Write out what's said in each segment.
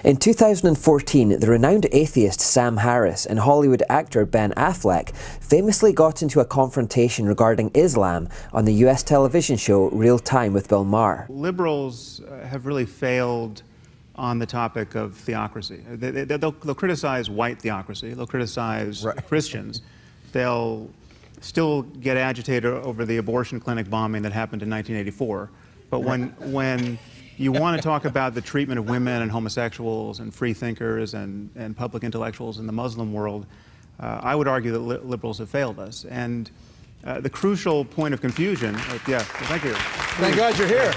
In 2014, the renowned atheist Sam Harris and Hollywood actor Ben Affleck famously got into a confrontation regarding Islam on the US television show Real Time with Bill Maher. Liberals have really failed on the topic of theocracy. They'll criticize white theocracy, they'll criticize Christians, they'll still get agitated over the abortion clinic bombing that happened in 1984. But when you want to talk about the treatment of women and homosexuals and free thinkers and public intellectuals in the Muslim world, I would argue that liberals have failed us. And the crucial point of confusion, thank you. Thank God you're here.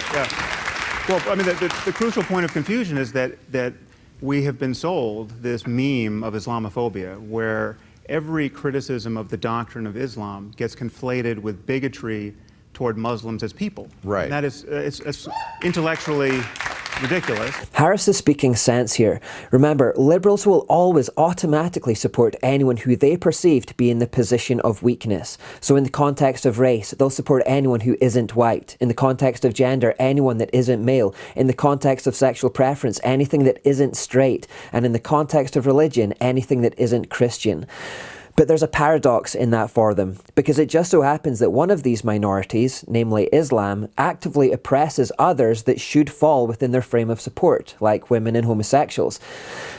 Well, I mean, the crucial point of confusion is that we have been sold this meme of Islamophobia, where every criticism of the doctrine of Islam gets conflated with bigotry toward Muslims as people. Right. And that is, it's intellectually ridiculous. Harris is speaking sense here. Remember, liberals will always automatically support anyone who they perceive to be in the position of weakness. So in the context of race, they'll support anyone who isn't white. In the context of gender, anyone that isn't male. In the context of sexual preference, anything that isn't straight. And in the context of religion, anything that isn't Christian. But there's a paradox in that for them, because it just so happens that one of these minorities, namely Islam, actively oppresses others that should fall within their frame of support, like women and homosexuals.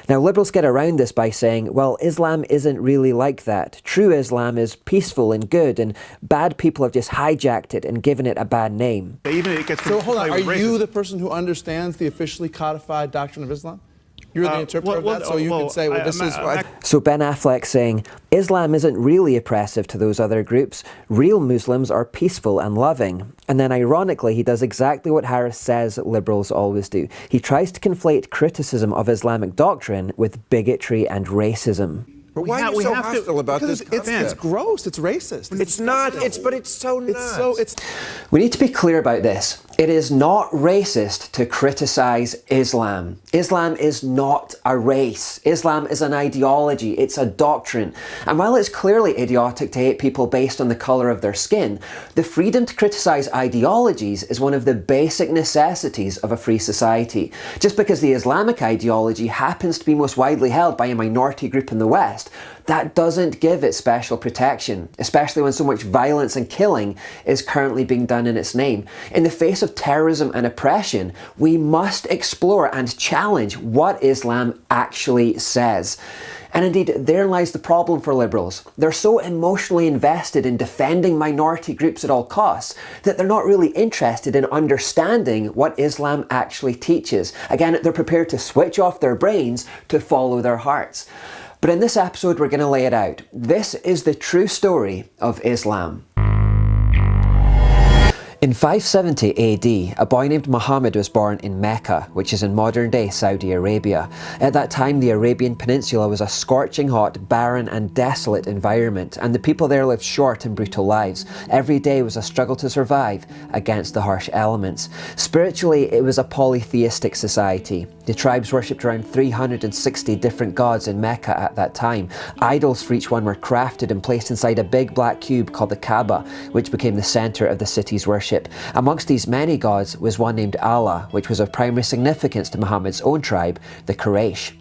Now, liberals get around this by saying, well, Islam isn't really like that. True Islam is peaceful and good, and bad people have just hijacked it and given it a bad name. So hold on, are you the person who understands the officially codified doctrine of Islam? You're the interpreter of that, so you can say, well, this is what... So Ben Affleck saying, Islam isn't really oppressive to those other groups. Real Muslims are peaceful and loving. And then ironically, he does exactly what Harris says liberals always do. He tries to conflate criticism of Islamic doctrine with bigotry and racism. But why are you so hostile about this? It's gross, it's racist. It's not, but it's so not. We need to be clear about this. It is not racist to criticize Islam. Islam is not a race. Islam is an ideology. It's a doctrine. And while it's clearly idiotic to hate people based on the colour of their skin, the freedom to criticize ideologies is one of the basic necessities of a free society. Just because the Islamic ideology happens to be most widely held by a minority group in the West, that doesn't give it special protection, especially when so much violence and killing is currently being done in its name. In the face of terrorism and oppression, we must explore and challenge what Islam actually says. And indeed, there lies the problem for liberals. They're so emotionally invested in defending minority groups at all costs that they're not really interested in understanding what Islam actually teaches. Again, they're prepared to switch off their brains to follow their hearts. But in this episode, we're going to lay it out. This is the true story of Islam. In 570 AD, a boy named Muhammad was born in Mecca, which is in modern-day Saudi Arabia. At that time, the Arabian Peninsula was a scorching hot, barren and desolate environment, and the people there lived short and brutal lives. Every day was a struggle to survive against the harsh elements. Spiritually, it was a polytheistic society. The tribes worshipped around 360 different gods in Mecca at that time. Idols for each one were crafted and placed inside a big black cube called the Kaaba, which became the centre of the city's worship. Amongst these many gods was one named Allah, which was of primary significance to Muhammad's own tribe, the Quraysh.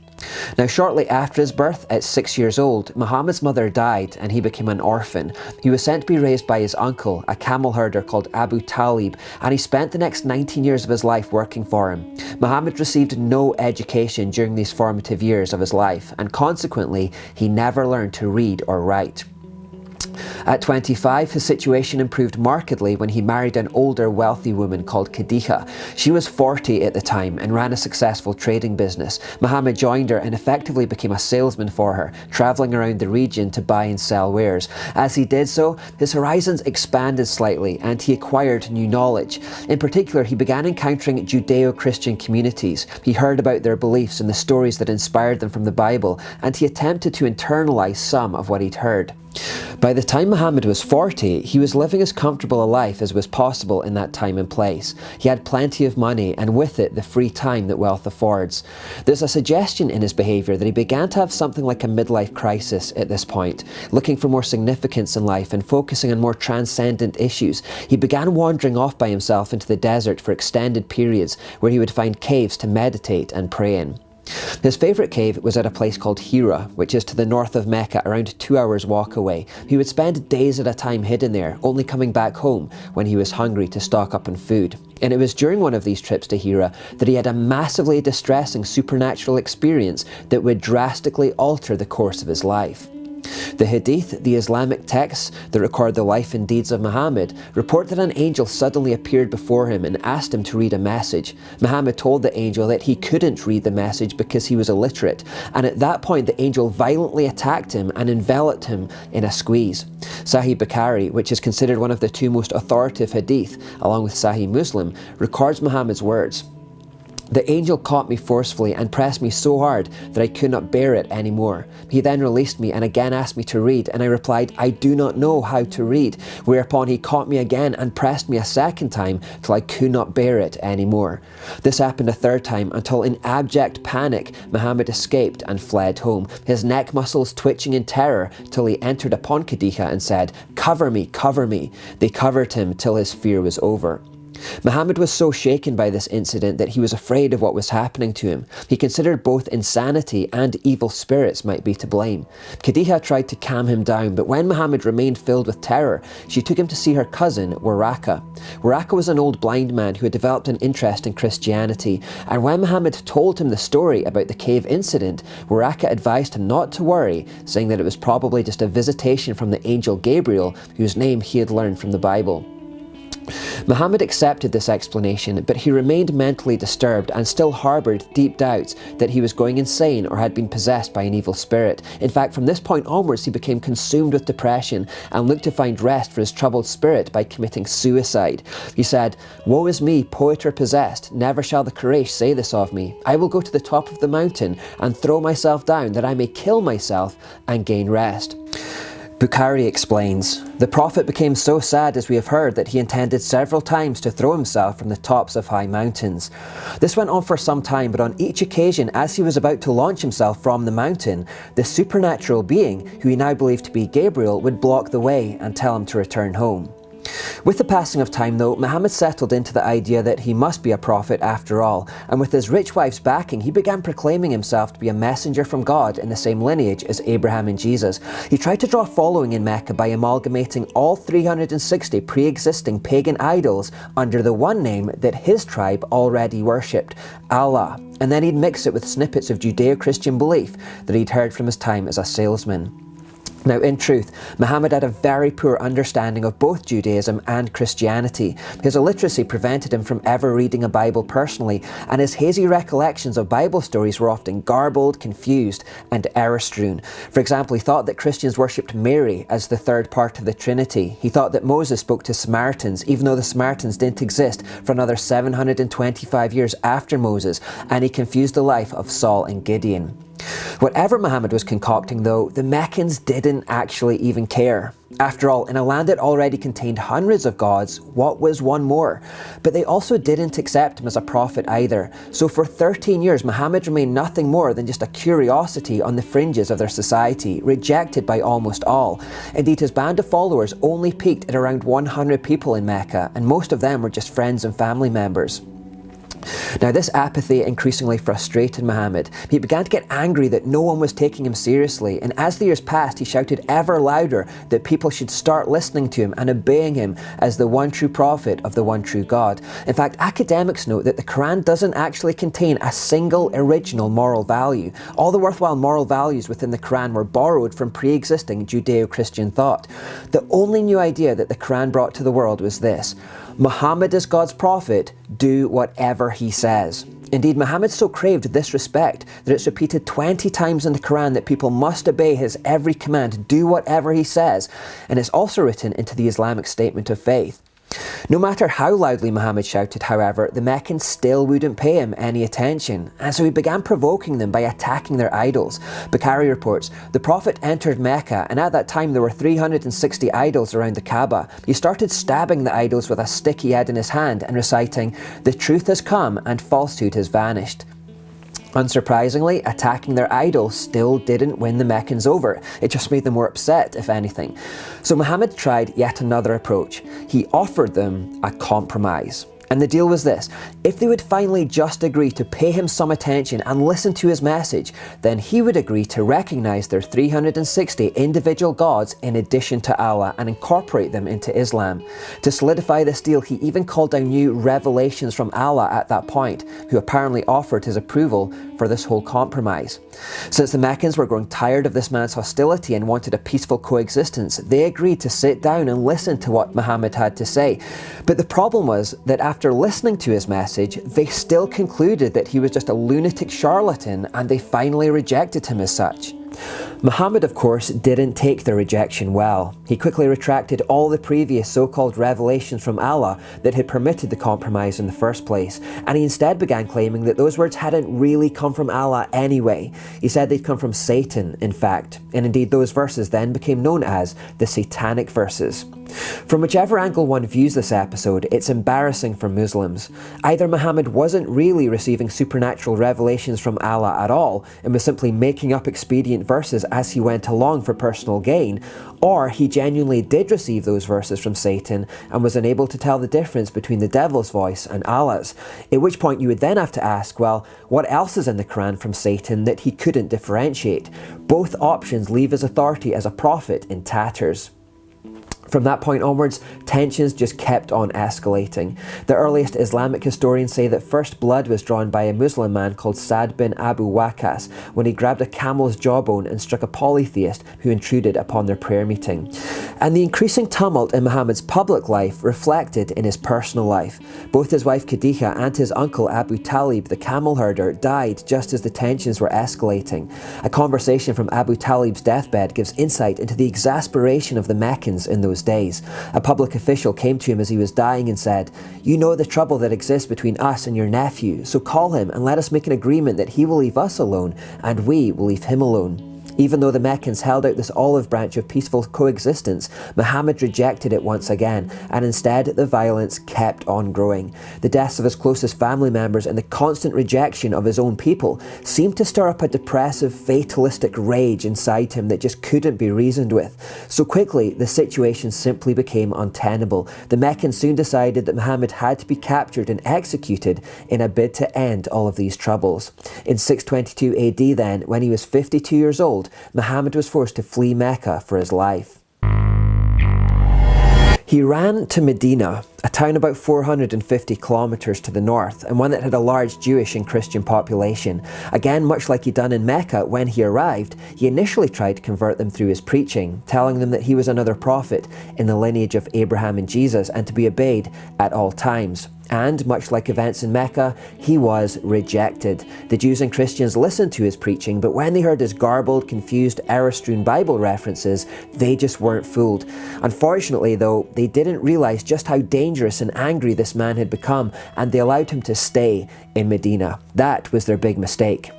Now, shortly after his birth, at 6 years old, Muhammad's mother died and he became an orphan. He was sent to be raised by his uncle, a camel herder called Abu Talib, and he spent the next 19 years of his life working for him. Muhammad received no education during these formative years of his life, and consequently, he never learned to read or write. At 25, his situation improved markedly when he married an older, wealthy woman called Khadija. She was 40 at the time and ran a successful trading business. Muhammad joined her and effectively became a salesman for her, travelling around the region to buy and sell wares. As he did so, his horizons expanded slightly and he acquired new knowledge. In particular, he began encountering Judeo-Christian communities. He heard about their beliefs and the stories that inspired them from the Bible, and he attempted to internalise some of what he'd heard. By the time Muhammad was 40, he was living as comfortable a life as was possible in that time and place. He had plenty of money, and with it, the free time that wealth affords. There's a suggestion in his behaviour that he began to have something like a midlife crisis at this point. Looking for more significance in life and focusing on more transcendent issues, he began wandering off by himself into the desert for extended periods where he would find caves to meditate and pray in. His favourite cave was at a place called Hira, which is to the north of Mecca, around 2 hours walk away. He would spend days at a time hidden there, only coming back home when he was hungry to stock up on food. And it was during one of these trips to Hira that he had a massively distressing supernatural experience that would drastically alter the course of his life. The Hadith, the Islamic texts that record the life and deeds of Muhammad, report that an angel suddenly appeared before him and asked him to read a message. Muhammad told the angel that he couldn't read the message because he was illiterate, and at that point the angel violently attacked him and enveloped him in a squeeze. Sahih Bukhari, which is considered one of the two most authoritative Hadith, along with Sahih Muslim, records Muhammad's words. The angel caught me forcefully and pressed me so hard that I could not bear it anymore. He then released me and again asked me to read, and I replied, I do not know how to read, whereupon he caught me again and pressed me a second time till I could not bear it anymore. This happened a third time until in abject panic Muhammad escaped and fled home, his neck muscles twitching in terror till he entered upon Khadija and said, cover me, cover me. They covered him till his fear was over. Muhammad was so shaken by this incident that he was afraid of what was happening to him. He considered both insanity and evil spirits might be to blame. Khadija tried to calm him down, but when Muhammad remained filled with terror, she took him to see her cousin, Waraka. Waraka was an old blind man who had developed an interest in Christianity, and when Muhammad told him the story about the cave incident, Waraka advised him not to worry, saying that it was probably just a visitation from the angel Gabriel, whose name he had learned from the Bible. Muhammad accepted this explanation, but he remained mentally disturbed and still harboured deep doubts that he was going insane or had been possessed by an evil spirit. In fact, from this point onwards, he became consumed with depression and looked to find rest for his troubled spirit by committing suicide. He said, woe is me, poet or possessed, never shall the Quraysh say this of me. I will go to the top of the mountain and throw myself down that I may kill myself and gain rest. Bukhari explains, the Prophet became so sad, as we have heard, that he intended several times to throw himself from the tops of high mountains. This went on for some time, but on each occasion, as he was about to launch himself from the mountain, the supernatural being, who he now believed to be Gabriel, would block the way and tell him to return home. With the passing of time though, Muhammad settled into the idea that he must be a prophet after all, and with his rich wife's backing, he began proclaiming himself to be a messenger from God in the same lineage as Abraham and Jesus. He tried to draw a following in Mecca by amalgamating all 360 pre-existing pagan idols under the one name that his tribe already worshipped, Allah, and then he'd mix it with snippets of Judeo-Christian belief that he'd heard from his time as a salesman. Now, in truth, Muhammad had a very poor understanding of both Judaism and Christianity. His illiteracy prevented him from ever reading a Bible personally, and his hazy recollections of Bible stories were often garbled, confused, and error-strewn. For example, he thought that Christians worshipped Mary as the third part of the Trinity. He thought that Moses spoke to Samaritans, even though the Samaritans didn't exist for another 725 years after Moses, and he confused the life of Saul and Gideon. Whatever Muhammad was concocting though, the Meccans didn't actually even care. After all, in a land that already contained hundreds of gods, what was one more? But they also didn't accept him as a prophet either. So for 13 years, Muhammad remained nothing more than just a curiosity on the fringes of their society, rejected by almost all. Indeed, his band of followers only peaked at around 100 people in Mecca, and most of them were just friends and family members. Now, this apathy increasingly frustrated Muhammad. He began to get angry that no one was taking him seriously, and as the years passed, he shouted ever louder that people should start listening to him and obeying him as the one true prophet of the one true God. In fact, academics note that the Quran doesn't actually contain a single original moral value. All the worthwhile moral values within the Quran were borrowed from pre-existing Judeo-Christian thought. The only new idea that the Quran brought to the world was this: Muhammad is God's prophet, do whatever he says. Indeed, Muhammad so craved this respect that it's repeated 20 times in the Quran that people must obey his every command, do whatever he says, and it's also written into the Islamic statement of faith. No matter how loudly Muhammad shouted, however, the Meccans still wouldn't pay him any attention, and so he began provoking them by attacking their idols. Bukhari reports, the Prophet entered Mecca, and at that time there were 360 idols around the Kaaba. He started stabbing the idols with a stick he had in his hand and reciting, "The truth has come and falsehood has vanished." Unsurprisingly, attacking their idols still didn't win the Meccans over. It just made them more upset, if anything. So Muhammad tried yet another approach. He offered them a compromise. And the deal was this: if they would finally just agree to pay him some attention and listen to his message, then he would agree to recognize their 360 individual gods in addition to Allah and incorporate them into Islam. To solidify this deal, he even called down new revelations from Allah at that point, who apparently offered his approval for this whole compromise. Since the Meccans were growing tired of this man's hostility and wanted a peaceful coexistence, they agreed to sit down and listen to what Muhammad had to say. But the problem was that after listening to his message, they still concluded that he was just a lunatic charlatan, and they finally rejected him as such. Muhammad, of course, didn't take the rejection well. He quickly retracted all the previous so-called revelations from Allah that had permitted the compromise in the first place, and he instead began claiming that those words hadn't really come from Allah anyway. He said they'd come from Satan, in fact, and indeed those verses then became known as the Satanic verses. From whichever angle one views this episode, it's embarrassing for Muslims. Either Muhammad wasn't really receiving supernatural revelations from Allah at all, and was simply making up expedient verses as he went along for personal gain, or he genuinely did receive those verses from Satan and was unable to tell the difference between the devil's voice and Allah's. At which point you would then have to ask, well, what else is in the Quran from Satan that he couldn't differentiate? Both options leave his authority as a prophet in tatters. From that point onwards, tensions just kept on escalating. The earliest Islamic historians say that first blood was drawn by a Muslim man called Sa'd bin Abu Waqqas when he grabbed a camel's jawbone and struck a polytheist who intruded upon their prayer meeting. And the increasing tumult in Muhammad's public life reflected in his personal life. Both his wife Khadija and his uncle Abu Talib, the camel herder, died just as the tensions were escalating. A conversation from Abu Talib's deathbed gives insight into the exasperation of the Meccans in those days. A public official came to him as he was dying and said, "You know the trouble that exists between us and your nephew, so call him and let us make an agreement that he will leave us alone and we will leave him alone." Even though the Meccans held out this olive branch of peaceful coexistence, Muhammad rejected it once again, and instead the violence kept on growing. The deaths of his closest family members and the constant rejection of his own people seemed to stir up a depressive, fatalistic rage inside him that just couldn't be reasoned with. So quickly, the situation simply became untenable. The Meccans soon decided that Muhammad had to be captured and executed in a bid to end all of these troubles. In 622 AD then, when he was 52 years old, Muhammad was forced to flee Mecca for his life. He ran to Medina, a town about 450 kilometers to the north, and one that had a large Jewish and Christian population. Again, much like he'd done in Mecca when he arrived, he initially tried to convert them through his preaching, telling them that he was another prophet in the lineage of Abraham and Jesus and to be obeyed at all times. And, much like events in Mecca, he was rejected. The Jews and Christians listened to his preaching, but when they heard his garbled, confused, error-strewn Bible references, they just weren't fooled. Unfortunately, though, they didn't realize just how dangerous and angry this man had become, and they allowed him to stay in Medina. That was their big mistake.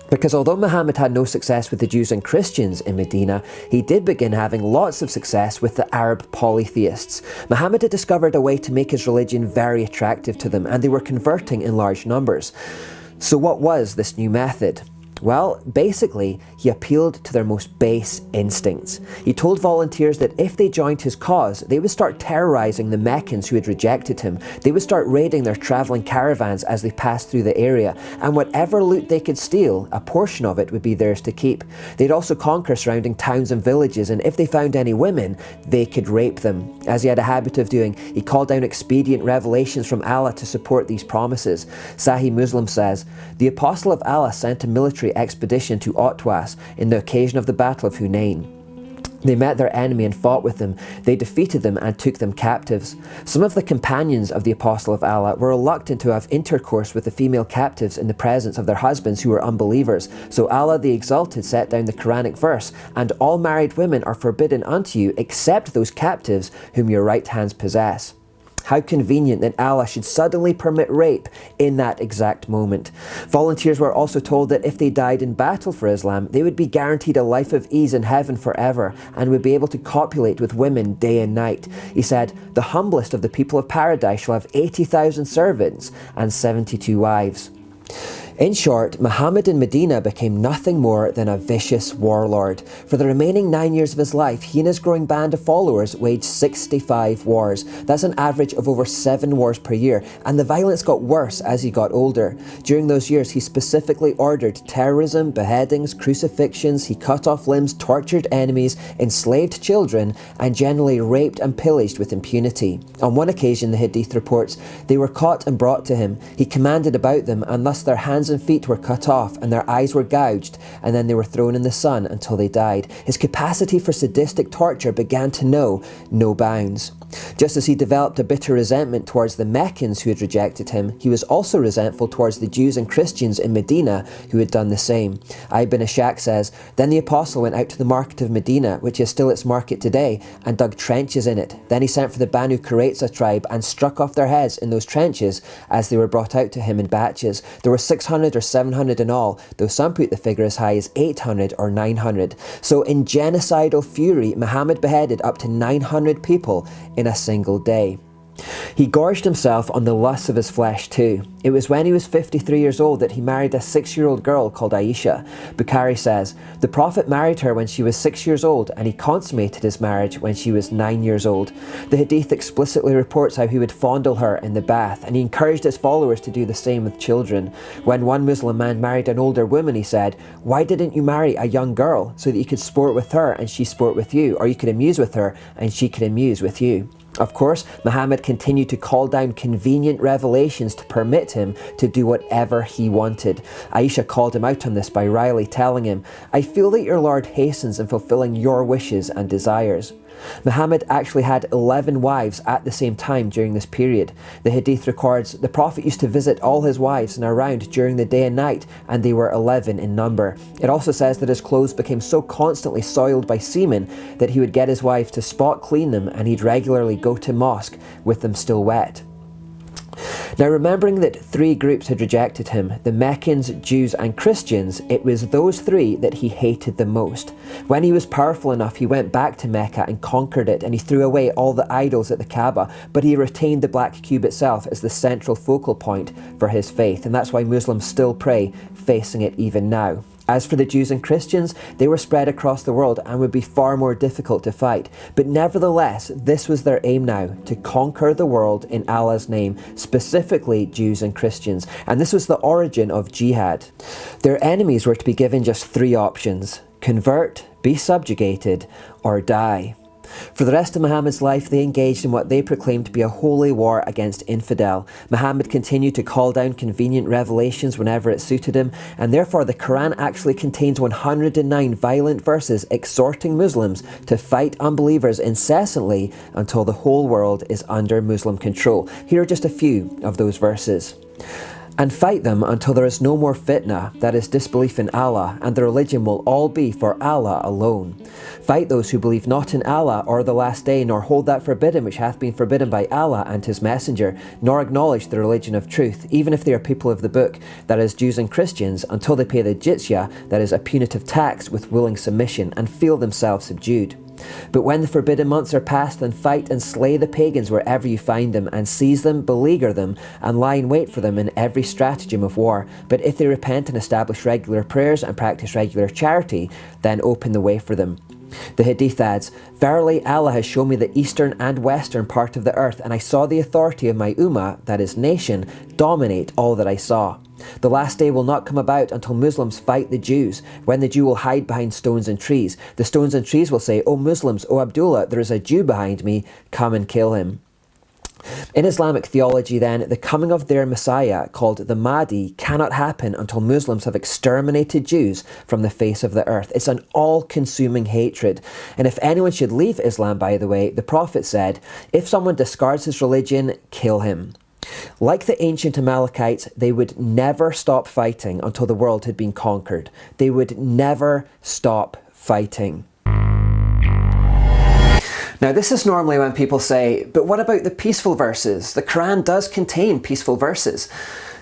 Because although Muhammad had no success with the Jews and Christians in Medina, he did begin having lots of success with the Arab polytheists. Muhammad had discovered a way to make his religion very attractive to them, and they were converting in large numbers. So what was this new method? Well, basically, he appealed to their most base instincts. He told volunteers that if they joined his cause, they would start terrorizing the Meccans who had rejected him. They would start raiding their travelling caravans as they passed through the area, and whatever loot they could steal, a portion of it would be theirs to keep. They'd also conquer surrounding towns and villages, and if they found any women, they could rape them. As he had a habit of doing, he called down expedient revelations from Allah to support these promises. Sahih Muslim says, "The Apostle of Allah sent a military expedition to Otwas in the occasion of the Battle of Hunain. They met their enemy and fought with them. They defeated them and took them captives. Some of the companions of the Apostle of Allah were reluctant to have intercourse with the female captives in the presence of their husbands who were unbelievers. So Allah the Exalted set down the Quranic verse, 'And all married women are forbidden unto you except those captives whom your right hands possess.'" How convenient that Allah should suddenly permit rape in that exact moment. Volunteers were also told that if they died in battle for Islam, they would be guaranteed a life of ease in heaven forever and would be able to copulate with women day and night. He said, "The humblest of the people of paradise shall have 80,000 servants and 72 wives." In short, Muhammad in Medina became nothing more than a vicious warlord. For the remaining 9 years of his life, he and his growing band of followers waged 65 wars. That's an average of over 7 wars per year, and the violence got worse as he got older. During those years, he specifically ordered terrorism, beheadings, crucifixions, he cut off limbs, tortured enemies, enslaved children, and generally raped and pillaged with impunity. On one occasion, the Hadith reports, they were caught and brought to him. He commanded about them, and thus their hands and feet were cut off, and their eyes were gouged, and then they were thrown in the sun until they died. His capacity for sadistic torture began to know no bounds. Just as he developed a bitter resentment towards the Meccans who had rejected him, he was also resentful towards the Jews and Christians in Medina who had done the same. Ibn Ishaq says, then the apostle went out to the market of Medina, which is still its market today, and dug trenches in it. Then he sent for the Banu Qurayza tribe and struck off their heads in those trenches as they were brought out to him in batches. There were 600 or 700 in all, though some put the figure as high as 800 or 900. So in genocidal fury, Muhammad beheaded up to 900 people in a single day. He gorged himself on the lusts of his flesh too. It was when he was 53 years old that he married a 6-year-old girl called Aisha. Bukhari says, the Prophet married her when she was 6 years old, and he consummated his marriage when she was 9 years old. The Hadith explicitly reports how he would fondle her in the bath, and he encouraged his followers to do the same with children. When one Muslim man married an older woman, he said, why didn't you marry a young girl so that you could sport with her and she sport with you, or you could amuse with her and she could amuse with you? Of course, Muhammad continued to call down convenient revelations to permit him to do whatever he wanted. Aisha called him out on this by wryly telling him, I feel that your Lord hastens in fulfilling your wishes and desires. Muhammad actually had 11 wives at the same time during this period. The Hadith records the Prophet used to visit all his wives and around during the day and night, and they were 11 in number. It also says that his clothes became so constantly soiled by semen that he would get his wives to spot clean them, and he'd regularly go to mosque with them still wet. Now, remembering that 3 groups had rejected him, the Meccans, Jews and Christians, it was those 3 that he hated the most. When he was powerful enough, he went back to Mecca and conquered it, and he threw away all the idols at the Kaaba, but he retained the Black Cube itself as the central focal point for his faith, and that's why Muslims still pray facing it even now. As for the Jews and Christians, they were spread across the world and would be far more difficult to fight. But nevertheless, this was their aim now, to conquer the world in Allah's name, specifically Jews and Christians. And this was the origin of jihad. Their enemies were to be given just 3 options: convert, be subjugated, or die. For the rest of Muhammad's life, they engaged in what they proclaimed to be a holy war against infidel. Muhammad continued to call down convenient revelations whenever it suited him, and therefore the Quran actually contains 109 violent verses exhorting Muslims to fight unbelievers incessantly until the whole world is under Muslim control. Here are just a few of those verses. And fight them until there is no more fitna, that is disbelief in Allah, and the religion will all be for Allah alone. Fight those who believe not in Allah or the last day, nor hold that forbidden which hath been forbidden by Allah and his messenger, nor acknowledge the religion of truth, even if they are people of the book, that is Jews and Christians, until they pay the jizya, that is a punitive tax, with willing submission, and feel themselves subdued. But when the forbidden months are past, then fight and slay the pagans wherever you find them, and seize them, beleaguer them, and lie in wait for them in every stratagem of war. But if they repent and establish regular prayers and practice regular charity, then open the way for them. The Hadith adds, verily Allah has shown me the eastern and western part of the earth, and I saw the authority of my ummah, that is nation, dominate all that I saw. The last day will not come about until Muslims fight the Jews, when the Jew will hide behind stones and trees. The stones and trees will say, O Muslims, O Abdullah, there is a Jew behind me, come and kill him. In Islamic theology then, the coming of their Messiah, called the Mahdi, cannot happen until Muslims have exterminated Jews from the face of the earth. It's an all-consuming hatred. And if anyone should leave Islam, by the way, the Prophet said, if someone discards his religion, kill him. Like the ancient Amalekites, they would never stop fighting until the world had been conquered. They would never stop fighting. Now, this is normally when people say, but what about the peaceful verses? The Quran does contain peaceful verses.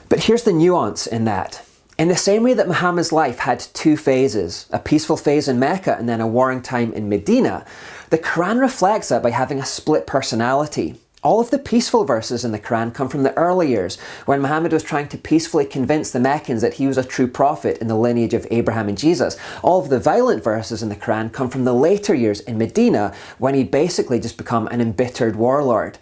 But here's the nuance in that. In the same way that Muhammad's life had 2 phases, a peaceful phase in Mecca and then a warring time in Medina, the Quran reflects that by having a split personality. All of the peaceful verses in the Quran come from the early years, when Muhammad was trying to peacefully convince the Meccans that he was a true prophet in the lineage of Abraham and Jesus. All of the violent verses in the Quran come from the later years in Medina, when he'd basically just become an embittered warlord.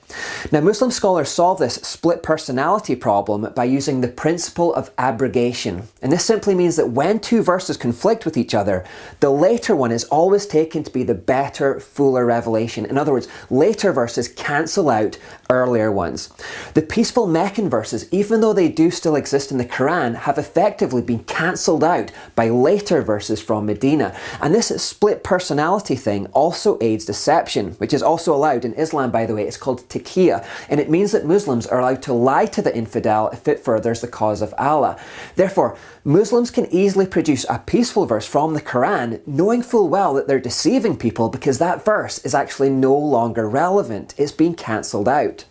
Now, Muslim scholars solve this split personality problem by using the principle of abrogation. And this simply means that when two verses conflict with each other, the later one is always taken to be the better, fuller revelation. In other words, later verses cancel out earlier ones. The peaceful Meccan verses, even though they do still exist in the Quran, have effectively been cancelled out by later verses from Medina. And this split personality thing also aids deception, which is also allowed in Islam, by the way. It's called taqiyya, and it means that Muslims are allowed to lie to the infidel if it furthers the cause of Allah. Therefore, Muslims can easily produce a peaceful verse from the Quran, knowing full well that they're deceiving people because that verse is actually no longer relevant. It's been cancelled out.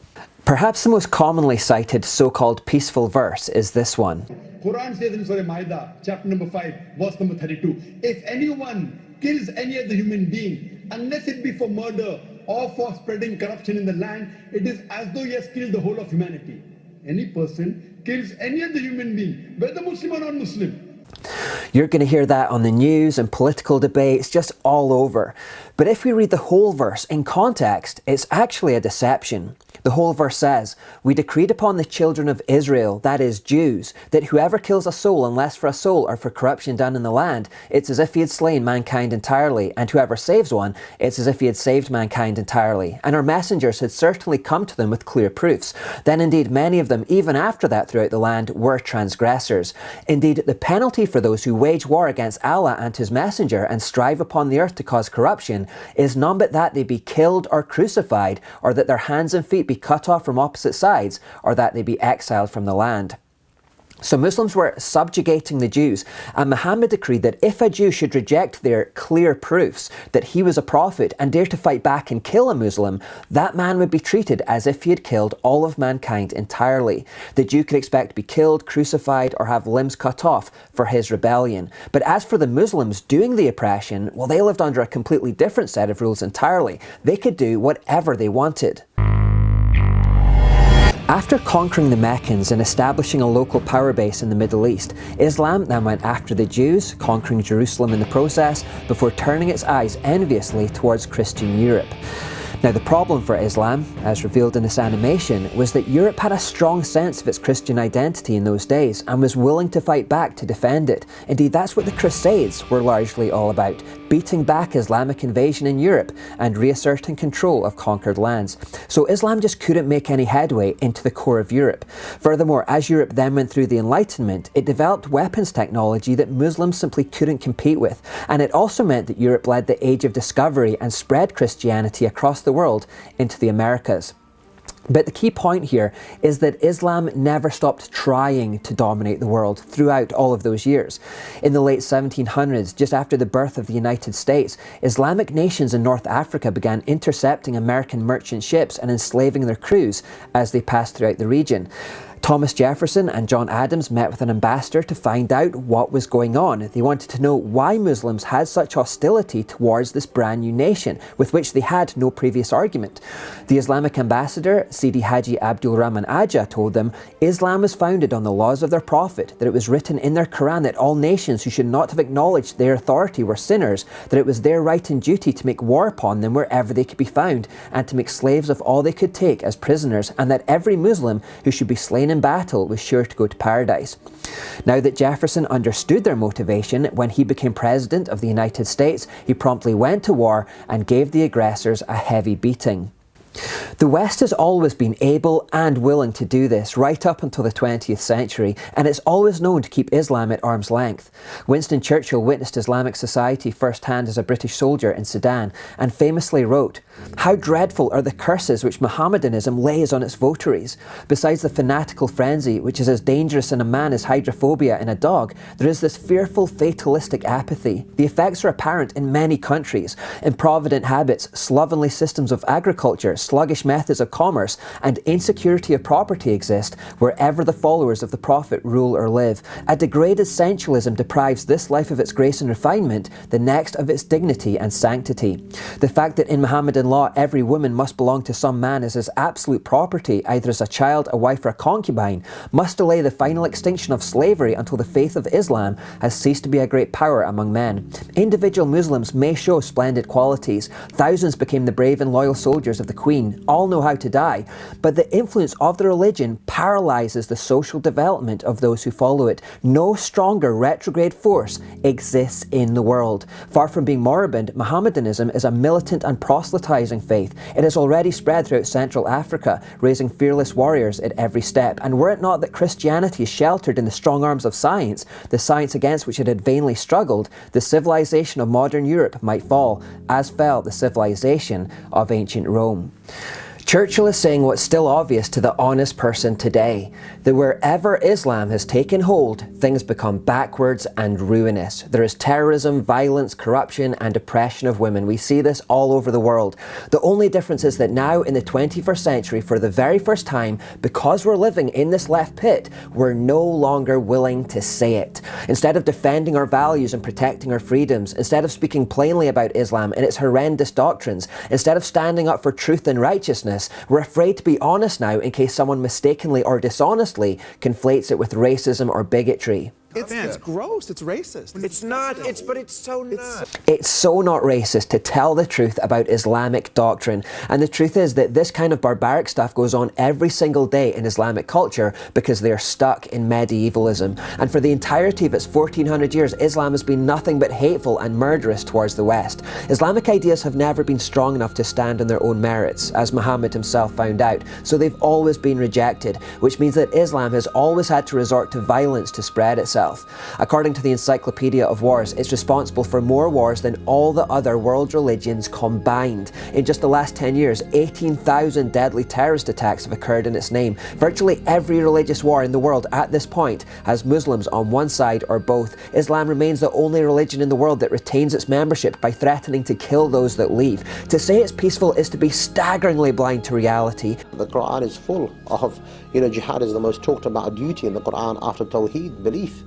Perhaps the most commonly cited so-called peaceful verse is this one. Quran says in Surah Ma'idah, chapter number 5, verse number 32, if anyone kills any other human being, unless it be for murder or for spreading corruption in the land, it is as though he has killed the whole of humanity. Any person kills any other human being, whether Muslim or non-Muslim. You're going to hear that on the news and political debates, just all over. But if we read the whole verse in context, it's actually a deception. The whole verse says, "We decreed upon the children of Israel, that is Jews, that whoever kills a soul unless for a soul or for corruption done in the land, it's as if he had slain mankind entirely, and whoever saves one, it's as if he had saved mankind entirely. And our messengers had certainly come to them with clear proofs. Then indeed many of them, even after that throughout the land, were transgressors. Indeed, the penalty for those who wage war against Allah and his messenger and strive upon the earth to cause corruption is none but that they be killed or crucified, or that their hands and feet be cut off from opposite sides, or that they be exiled from the land." So Muslims were subjugating the Jews, and Muhammad decreed that if a Jew should reject their clear proofs that he was a prophet and dare to fight back and kill a Muslim, that man would be treated as if he had killed all of mankind entirely. The Jew could expect to be killed, crucified, or have limbs cut off for his rebellion. But as for the Muslims doing the oppression, well, they lived under a completely different set of rules entirely. They could do whatever they wanted. After conquering the Meccans and establishing a local power base in the Middle East, Islam then went after the Jews, conquering Jerusalem in the process, before turning its eyes enviously towards Christian Europe. Now, the problem for Islam, as revealed in this animation, was that Europe had a strong sense of its Christian identity in those days and was willing to fight back to defend it. Indeed, that's what the Crusades were largely all about, beating back Islamic invasion in Europe and reasserting control of conquered lands. So Islam just couldn't make any headway into the core of Europe. Furthermore, as Europe then went through the Enlightenment, it developed weapons technology that Muslims simply couldn't compete with. And it also meant that Europe led the Age of Discovery and spread Christianity across the world into the Americas. But the key point here is that Islam never stopped trying to dominate the world throughout all of those years. In the late 1700s, just after the birth of the United States, Islamic nations in North Africa began intercepting American merchant ships and enslaving their crews as they passed throughout the region. Thomas Jefferson and John Adams met with an ambassador to find out what was going on. They wanted to know why Muslims had such hostility towards this brand new nation, with which they had no previous argument. The Islamic ambassador, Sidi Haji Abdul Rahman Aja, told them Islam was founded on the laws of their prophet, that it was written in their Quran that all nations who should not have acknowledged their authority were sinners, that it was their right and duty to make war upon them wherever they could be found, and to make slaves of all they could take as prisoners, and that every Muslim who should be slain in battle was sure to go to paradise. Now that Jefferson understood their motivation, when he became president of the United States, he promptly went to war and gave the aggressors a heavy beating. The West has always been able and willing to do this right up until the 20th century, and it's always known to keep Islam at arm's length. Winston Churchill witnessed Islamic society firsthand as a British soldier in Sudan, and famously wrote, "How dreadful are the curses which Mohammedanism lays on its votaries. Besides the fanatical frenzy, which is as dangerous in a man as hydrophobia in a dog, there is this fearful fatalistic apathy. The effects are apparent in many countries. Improvident habits, slovenly systems of agriculture, sluggish methods of commerce and insecurity of property exist wherever the followers of the Prophet rule or live. A degraded sensualism deprives this life of its grace and refinement, the next of its dignity and sanctity. The fact that in Mohammedan law every woman must belong to some man as his absolute property, either as a child, a wife or a concubine, must delay the final extinction of slavery until the faith of Islam has ceased to be a great power among men. Individual Muslims may show splendid qualities. Thousands became the brave and loyal soldiers of the Queen. All know how to die. But the influence of the religion paralyzes the social development of those who follow it. No stronger retrograde force exists in the world. Far from being moribund, Mohammedanism is a militant and proselytizing faith. It has already spread throughout Central Africa, raising fearless warriors at every step. And were it not that Christianity is sheltered in the strong arms of science, the science against which it had vainly struggled, the civilization of modern Europe might fall, as fell the civilization of ancient Rome. Churchill is saying what's still obvious to the honest person today, that wherever Islam has taken hold, things become backwards and ruinous. There is terrorism, violence, corruption and oppression of women. We see this all over the world. The only difference is that now in the 21st century, for the very first time, because we're living in this left pit, we're no longer willing to say it. Instead of defending our values and protecting our freedoms, instead of speaking plainly about Islam and its horrendous doctrines, instead of standing up for truth and righteousness, we're afraid to be honest now in case someone mistakenly or dishonestly conflates it with racism or bigotry. It's gross. It's racist. It's not. But it's so not. It's so not racist to tell the truth about Islamic doctrine. And the truth is that this kind of barbaric stuff goes on every single day in Islamic culture because they're stuck in medievalism. And for the entirety of its 1400 years, Islam has been nothing but hateful and murderous towards the West. Islamic ideas have never been strong enough to stand on their own merits, as Muhammad himself found out. So they've always been rejected, which means that Islam has always had to resort to violence to spread itself. According to the Encyclopedia of Wars, it's responsible for more wars than all the other world religions combined. In just the last 10 years, 18,000 deadly terrorist attacks have occurred in its name. Virtually every religious war in the world at this point has Muslims on one side or both. Islam remains the only religion in the world that retains its membership by threatening to kill those that leave. To say it's peaceful is to be staggeringly blind to reality. The Quran is full of, jihad is the most talked about duty in the Quran after Tawheed, belief.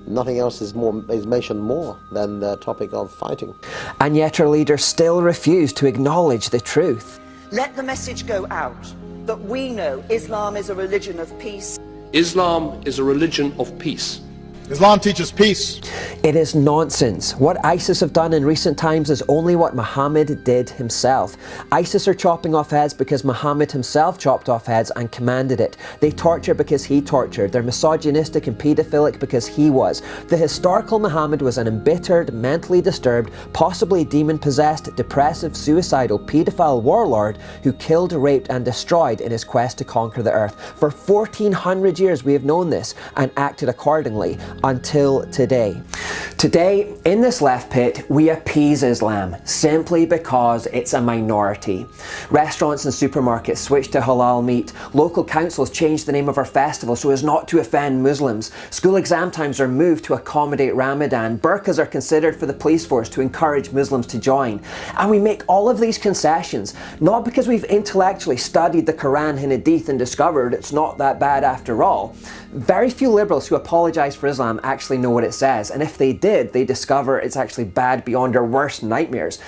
Nothing else is mentioned more than the topic of fighting. And yet our leaders still refuse to acknowledge the truth. Let the message go out that we know Islam is a religion of peace. Islam is a religion of peace. Islam teaches peace. It is nonsense. What ISIS have done in recent times is only what Muhammad did himself. ISIS are chopping off heads because Muhammad himself chopped off heads and commanded it. They torture because he tortured. They're misogynistic and paedophilic because he was. The historical Muhammad was an embittered, mentally disturbed, possibly demon-possessed, depressive, suicidal, paedophile warlord who killed, raped and destroyed in his quest to conquer the earth. For 1400 years we have known this and acted accordingly. Until today. Today, in this left pit, we appease Islam simply because it's a minority. Restaurants and supermarkets switch to halal meat. Local councils change the name of our festival so as not to offend Muslims. School exam times are moved to accommodate Ramadan. Burqas are considered for the police force to encourage Muslims to join. And we make all of these concessions, not because we've intellectually studied the Quran and Hadith and discovered it's not that bad after all. Very few liberals who apologise for Islam actually know what it says, and if they did, they discover it's actually bad beyond their worst nightmares.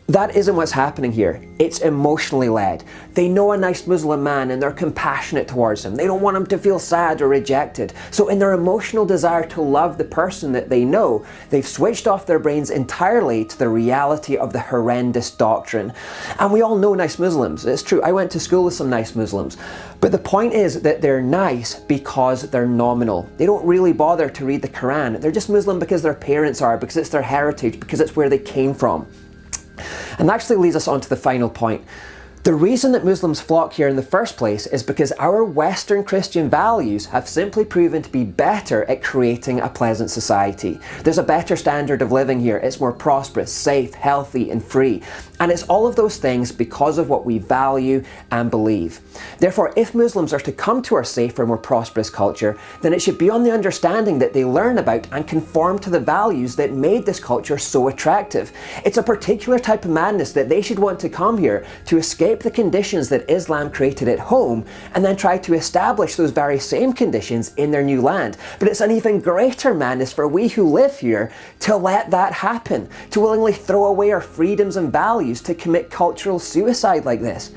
That isn't what's happening here. It's emotionally led. They know a nice Muslim man and they're compassionate towards him. They don't want him to feel sad or rejected. So in their emotional desire to love the person that they know, they've switched off their brains entirely to the reality of the horrendous doctrine. And we all know nice Muslims. It's true, I went to school with some nice Muslims. But the point is that they're nice because they're nominal. They don't really bother to read the Quran. They're just Muslim because their parents are, because it's their heritage, because it's where they came from. And that actually leads us on to the final point. The reason that Muslims flock here in the first place is because our Western Christian values have simply proven to be better at creating a pleasant society. There's a better standard of living here. It's more prosperous, safe, healthy and free. And it's all of those things because of what we value and believe. Therefore, if Muslims are to come to our safer, more prosperous culture, then it should be on the understanding that they learn about and conform to the values that made this culture so attractive. It's a particular type of madness that they should want to come here to escape escape the conditions that Islam created at home and then try to establish those very same conditions in their new land. But it's an even greater madness for we who live here to let that happen, to willingly throw away our freedoms and values to commit cultural suicide like this.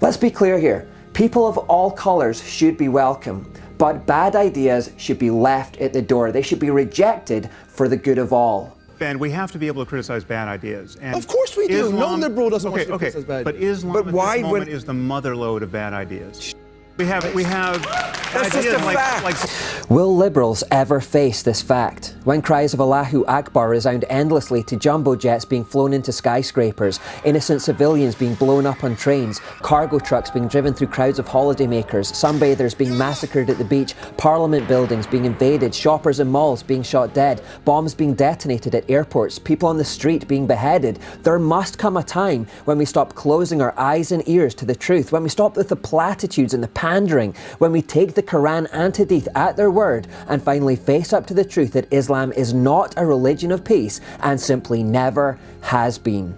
Let's be clear here. People of all colours should be welcome, but bad ideas should be left at the door. They should be rejected for the good of all. Ben, we have to be able to criticize bad ideas. And of course we do. No liberal doesn't want to okay, criticize bad ideas. But Islam at this moment is the motherlode of bad ideas. We have That's ideas just a fact. Will liberals ever face this fact? When cries of Allahu Akbar resound endlessly to jumbo jets being flown into skyscrapers, innocent civilians being blown up on trains, cargo trucks being driven through crowds of holidaymakers, sunbathers being massacred at the beach, parliament buildings being invaded, shoppers in malls being shot dead, bombs being detonated at airports, people on the street being beheaded, there must come a time when we stop closing our eyes and ears to the truth, when we stop with the platitudes and the pandering, when we take the Quran and Hadith at their word and finally face up to the truth that Islam is not a religion of peace and simply never has been.